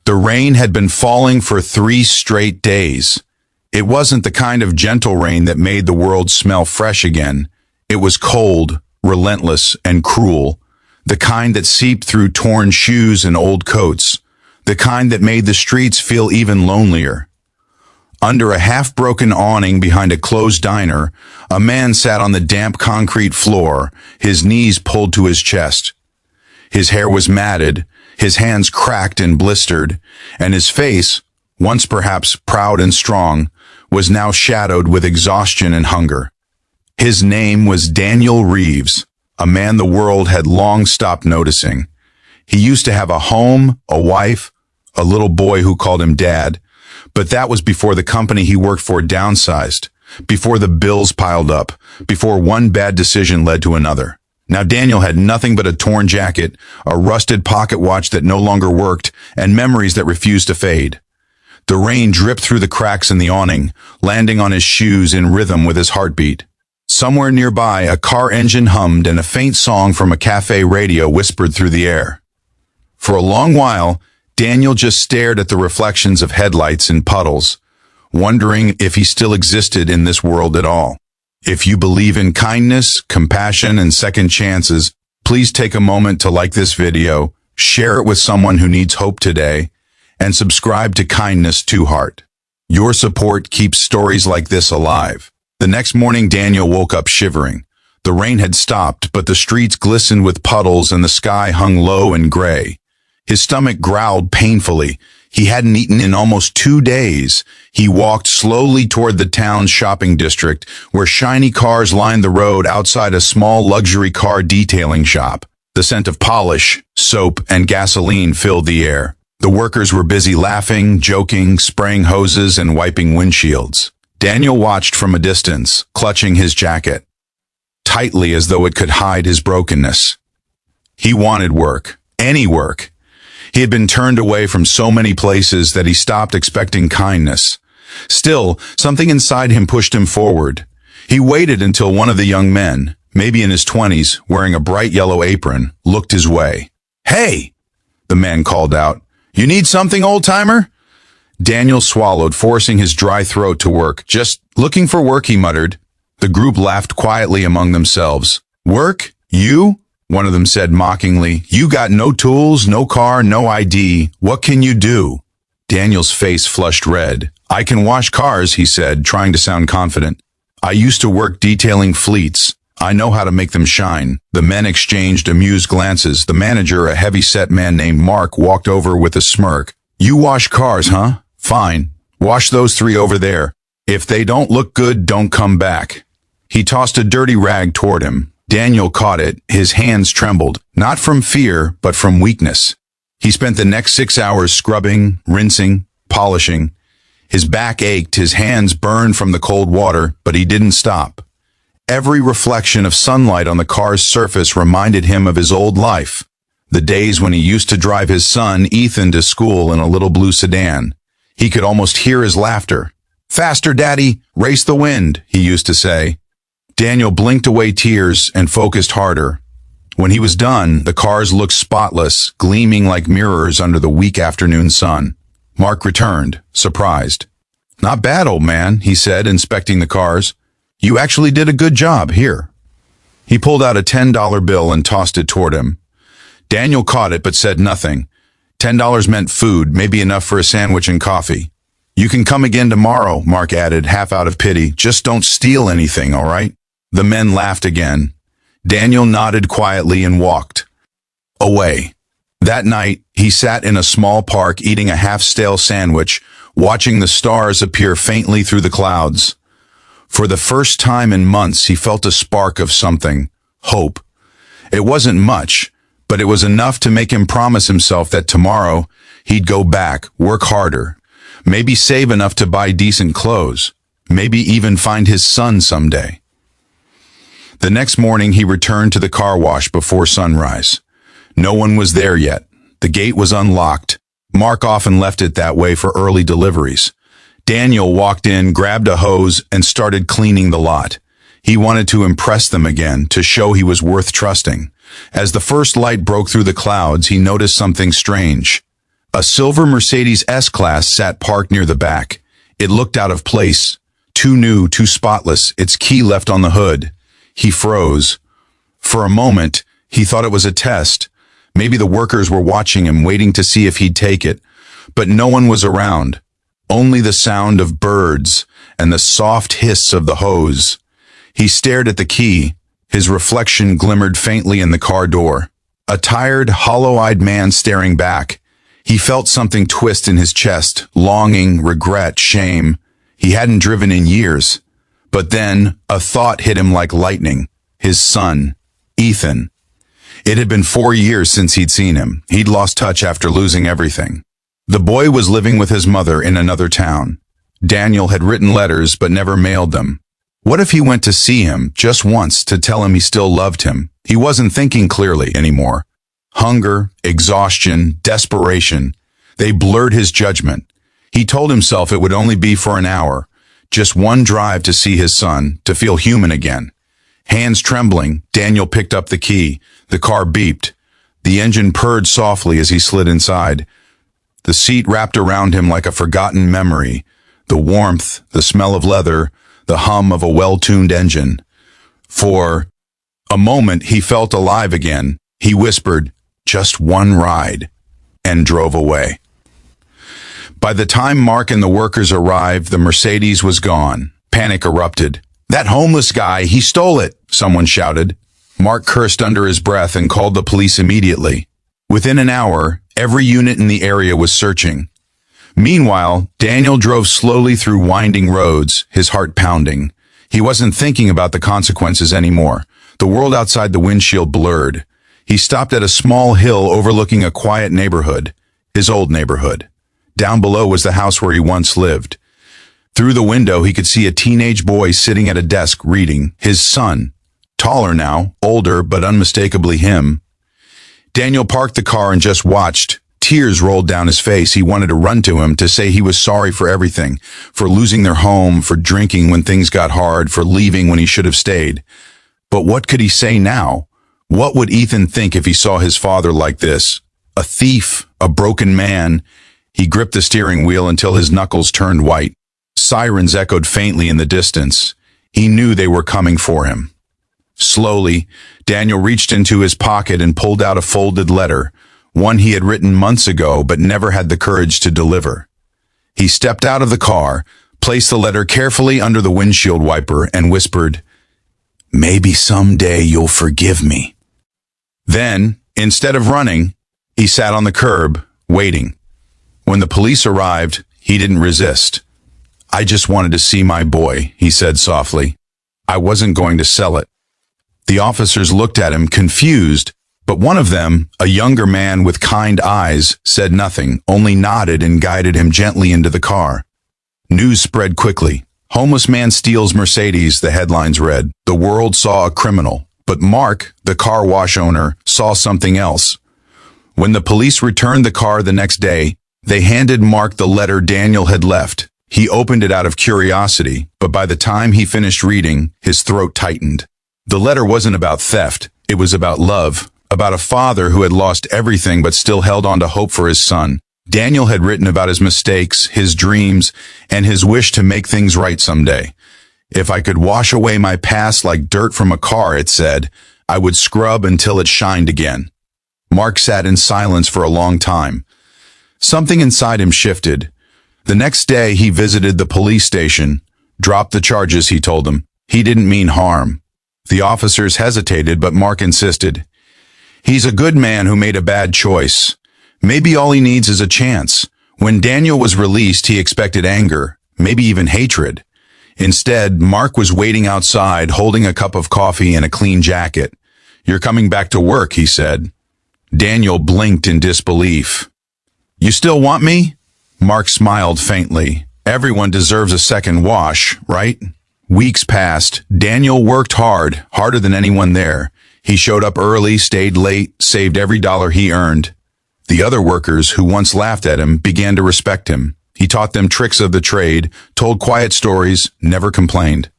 The rain had been falling for 3 straight days. It wasn't the kind of gentle rain that made the world smell fresh again. It was cold, relentless, and cruel. The kind that seeped through torn shoes and old coats. The kind that made the streets feel even lonelier. Under a half-broken awning behind a closed diner, a man sat on the damp concrete floor, his knees pulled to his chest. His hair was matted, his hands cracked and blistered, and his face, once perhaps proud and strong, was now shadowed with exhaustion and hunger. His name was Daniel Reeves, a man the world had long stopped noticing. He used to have a home, a wife, a little boy who called him Dad, but that was before the company he worked for downsized, before the bills piled up, before one bad decision led to another. Now Daniel had nothing but a torn jacket, a rusted pocket watch that no longer worked, and memories that refused to fade. The rain dripped through the cracks in the awning, landing on his shoes in rhythm with his heartbeat. Somewhere nearby, a car engine hummed and a faint song from a cafe radio whispered through the air. For a long while, Daniel just stared at the reflections of headlights in puddles, wondering if he still existed in this world at all. If you believe in kindness, compassion, and second chances, please take a moment to like this video, share it with someone who needs hope today, and subscribe to Kindness to Heart. Your support keeps stories like this alive. The next morning, Daniel woke up shivering. The rain had stopped, but the streets glistened with puddles and the sky hung low and gray. His stomach growled painfully. He hadn't eaten in almost 2 days. He walked slowly toward the town's shopping district, where shiny cars lined the road outside a small luxury car detailing shop. The scent of polish, soap, and gasoline filled the air. The workers were busy laughing, joking, spraying hoses, and wiping windshields. Daniel watched from a distance, clutching his jacket, tightly as though it could hide his brokenness. He wanted work, any work. He had been turned away from so many places that he stopped expecting kindness. Still, something inside him pushed him forward. He waited until one of the young men, maybe in his 20s, wearing a bright yellow apron, looked his way. "Hey!" the man called out. "You need something, old-timer?" Daniel swallowed, forcing his dry throat to work. "Just looking for work," he muttered. The group laughed quietly among themselves. "Work? You?" one of them said mockingly. "You got no tools, no car, no ID. What can you do?" Daniel's face flushed red. "I can wash cars," he said, trying to sound confident. "I used to work detailing fleets. I know how to make them shine." The men exchanged amused glances. The manager, a heavy-set man named Mark, walked over with a smirk. "You wash cars, huh? Fine. Wash those 3 over there. If they don't look good, don't come back." He tossed a dirty rag toward him. Daniel caught it. His hands trembled, not from fear, but from weakness. He spent the next 6 hours scrubbing, rinsing, polishing. His back ached, his hands burned from the cold water, but he didn't stop. Every reflection of sunlight on the car's surface reminded him of his old life. The days when he used to drive his son, Ethan, to school in a little blue sedan. He could almost hear his laughter. "Faster, Daddy! Race the wind," he used to say. Daniel blinked away tears and focused harder. When he was done, the cars looked spotless, gleaming like mirrors under the weak afternoon sun. Mark returned, surprised. "Not bad, old man," he said, inspecting the cars. "You actually did a good job. Here." He pulled out a $10 bill and tossed it toward him. Daniel caught it but said nothing. $10 meant food, maybe enough for a sandwich and coffee. "You can come again tomorrow," Mark added, half out of pity. "Just don't steal anything, all right?" The men laughed again. Daniel nodded quietly and walked away. That night, he sat in a small park eating a half-stale sandwich, watching the stars appear faintly through the clouds. For the first time in months, he felt a spark of something, hope. It wasn't much, but it was enough to make him promise himself that tomorrow he'd go back, work harder, maybe save enough to buy decent clothes, maybe even find his son someday. The next morning, he returned to the car wash before sunrise. No one was there yet. The gate was unlocked. Mark often left it that way for early deliveries. Daniel walked in, grabbed a hose, and started cleaning the lot. He wanted to impress them again, to show he was worth trusting. As the first light broke through the clouds, he noticed something strange. A silver Mercedes S-Class sat parked near the back. It looked out of place. Too new, too spotless, its key left on the hood. He froze. For a moment, he thought it was a test. Maybe the workers were watching him, waiting to see if he'd take it. But no one was around. Only the sound of birds and the soft hiss of the hose. He stared at the key. His reflection glimmered faintly in the car door. A tired, hollow-eyed man staring back. He felt something twist in his chest, longing, regret, shame. He hadn't driven in years. But then, a thought hit him like lightning. His son, Ethan. It had been 4 years since he'd seen him. He'd lost touch after losing everything. The boy was living with his mother in another town. Daniel had written letters but never mailed them. What if he went to see him just once to tell him he still loved him? He wasn't thinking clearly anymore. Hunger, exhaustion, desperation, they blurred his judgment. He told himself it would only be for an hour, just one drive to see his son, to feel human again. Hands trembling, Daniel picked up the key. The car beeped. The engine purred softly as he slid inside. The seat wrapped around him like a forgotten memory. The warmth, the smell of leather, the hum of a well-tuned engine. For a moment, he felt alive again. He whispered, "Just one ride," and drove away. By the time Mark and the workers arrived, the Mercedes was gone. Panic erupted. "That homeless guy, he stole it," someone shouted. Mark cursed under his breath and called the police immediately. Within an hour, every unit in the area was searching. Meanwhile, Daniel drove slowly through winding roads, his heart pounding. He wasn't thinking about the consequences anymore. The world outside the windshield blurred. He stopped at a small hill overlooking a quiet neighborhood, his old neighborhood. Down below was the house where he once lived. Through the window, he could see a teenage boy sitting at a desk reading, his son. Taller now, older, but unmistakably him. Daniel parked the car and just watched. Tears rolled down his face. He wanted to run to him, to say he was sorry for everything, for losing their home, for drinking when things got hard, for leaving when he should have stayed. But what could he say now? What would Ethan think if he saw his father like this? A thief, a broken man. He gripped the steering wheel until his knuckles turned white. Sirens echoed faintly in the distance. He knew they were coming for him. Slowly, Daniel reached into his pocket and pulled out a folded letter, one he had written months ago but never had the courage to deliver. He stepped out of the car, placed the letter carefully under the windshield wiper, and whispered, "Maybe someday you'll forgive me." Then, instead of running, he sat on the curb, waiting. When the police arrived, he didn't resist. "I just wanted to see my boy," he said softly. "I wasn't going to sell it." The officers looked at him, confused, but one of them, a younger man with kind eyes, said nothing, only nodded and guided him gently into the car. News spread quickly. "Homeless man steals Mercedes," the headlines read. The world saw a criminal, but Mark, the car wash owner, saw something else. When the police returned the car the next day, they handed Mark the letter Daniel had left. He opened it out of curiosity, but by the time he finished reading, his throat tightened. The letter wasn't about theft. It was about love, about a father who had lost everything but still held on to hope for his son. Daniel had written about his mistakes, his dreams, and his wish to make things right someday. "If I could wash away my past like dirt from a car," it said, "I would scrub until it shined again." Mark sat in silence for a long time. Something inside him shifted. The next day, he visited the police station. "Drop the charges," he told them. He didn't mean harm. The officers hesitated, but Mark insisted. "He's a good man who made a bad choice. Maybe all he needs is a chance." When Daniel was released, he expected anger, maybe even hatred. Instead, Mark was waiting outside, holding a cup of coffee and a clean jacket. "You're coming back to work," he said. Daniel blinked in disbelief. "You still want me?" Mark smiled faintly. "Everyone deserves a second wash, right?" Weeks passed. Daniel worked hard, harder than anyone there. He showed up early, stayed late, saved every dollar he earned. The other workers, who once laughed at him, began to respect him. He taught them tricks of the trade, told quiet stories, never complained.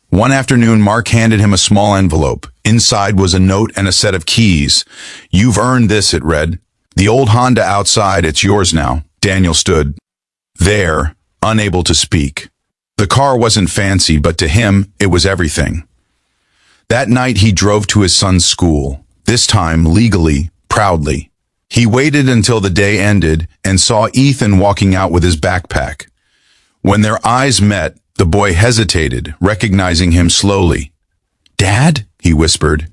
One afternoon, Mark handed him a small envelope. Inside was a note and a set of keys. "You've earned this," it read. The old Honda outside, it's yours now. Daniel stood there, unable to speak. The car wasn't fancy, but to him, it was everything. That night he drove to his son's school, this time legally, proudly. He waited until the day ended and saw Ethan walking out with his backpack. When their eyes met, the boy hesitated, recognizing him slowly. "Dad?" he whispered.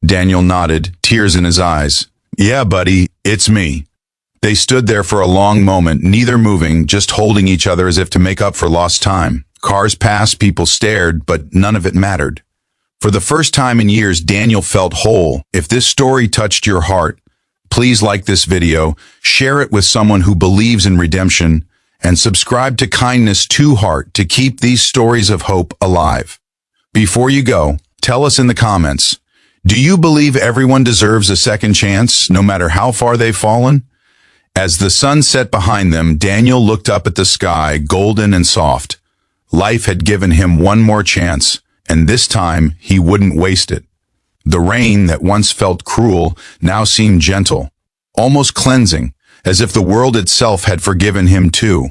Daniel nodded, tears in his eyes. "Yeah, buddy, it's me." They stood there for a long moment, neither moving, just holding each other as if to make up for lost time. Cars passed, people stared, but none of it mattered. For the first time in years, Daniel felt whole. If this story touched your heart, please like this video, share it with someone who believes in redemption, and subscribe to Kindness to Heart to keep these stories of hope alive. Before you go, tell us in the comments, do you believe everyone deserves a second chance, no matter how far they've fallen? As the sun set behind them, Daniel looked up at the sky, golden and soft. Life had given him one more chance, and this time he wouldn't waste it. The rain that once felt cruel now seemed gentle, almost cleansing, as if the world itself had forgiven him too.